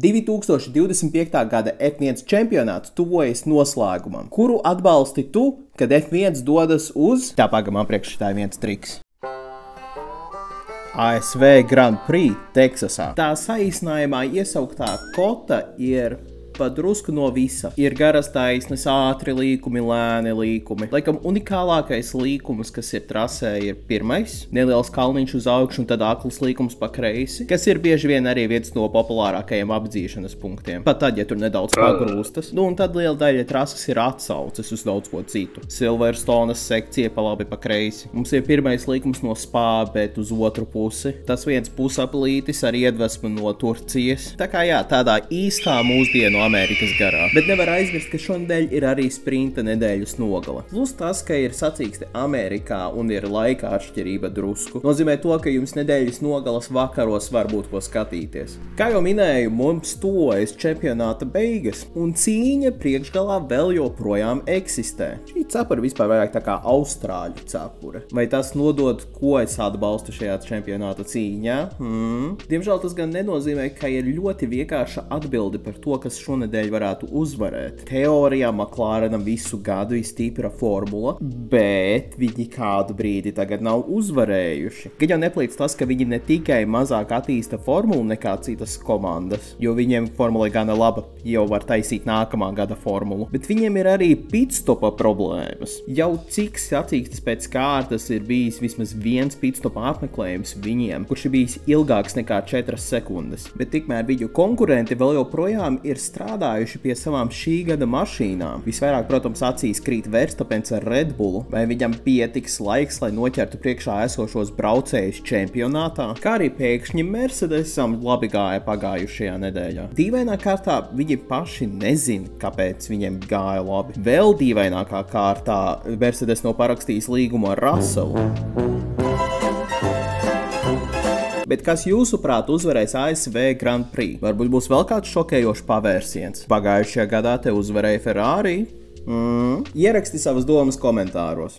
2025. gada F1 čempionāts tuvojas noslēgumam. Kuru atbalsti tu, kad F1 dodas uz... Tā pagamā priekš tā viens triks. ASV Grand Prix Teksasā. Tā saīsinājumā iesauktā kota ir padrusku no visa. Ir garas taisnes, ātri līkumi, lēni līkumi. Laikam unikālākais līkums, kas ir trasē, ir pirmais. Neliels kalniņš uz augšu un tad akls līkums pa kreisi, kas ir bieži vien arī viens no populārākajiem apdzīšanas punktiem. Pat tad, ja tur nedaudz pagrūstas. Nu un tad liela daļa trases ir atsauces uz daudz ko citu. Silverstonas sekcija pa labi pa kreisi. Mums ir pirmais līkums no Spā, bet uz otru pusi. Tas viens pusaplītis ar iedvesmu no Turcijas. Tā kā jā, tādā īstā mūsdienu Amerikas garā. Bet nevar aizmirst, ka šonedēļ ir arī sprinta nedēļas nogale. Plus tas, ka ir sacīkste Amerikā un ir laika atšķirība drusku, nozīmē to, ka jums nedēļas nogalas vakaros var būt ko skatīties. Kā jau minēju, mums tuvojas čempionāta beigas, un cīņa priekšgalā vēl joprojām eksistē. Šī cepura vispār vairāk tā kā austrāļu cepura. Vai tas nodod, ko es atbalstu šajā čempionāta cīņā? Diemžēl tas gan nenozīmē, ka ir ļoti vienkārša atbilde par to, kas šonedēļ varētu uzvarēt. Teorijā McLarenam visu gadu ir stipra formula, bet viņi kādu brīdi tagad nav uzvarējuši. Gan jau neplīc tas, ka viņi ne tikai mazāk attīsta formulu nekā citas komandas, jo viņiem formula ir gana laba, jau var taisīt nākamā gada formulu, bet viņiem ir arī pitstopa problēmas. Jau cik sacīkstes pēc kārtas ir bijis vismaz viens pitstopa apmeklējums viņiem, kurš ir bijis ilgāks nekā 4 sekundes, bet tikmēr viņu konkurenti vēl joprojām ir strādājuši pie savām šī gada mašīnām. Visvairāk, protams, acīs krīt Verstapens ar Red Bullu, vai viņam pietiks laiks, lai noķertu priekšā esošos braucējus čempionātā, kā arī pēkšņi Mercedesam labi gāja pagājušajā nedēļā. Dīvainā kārtā viņi paši nezina, kāpēc viņiem gāja labi. Vēl dīvainākā kārtā Mercedes nav parakstījis līgumu ar Russellu. Bet kas jūsuprāt uzvarēs ASV Grand Prix? Varbūt būs vēl kāds šokējošs pavērsiens. Pagājušajā gadā te uzvarēja Ferrari? Ieraksti savas domas komentāros.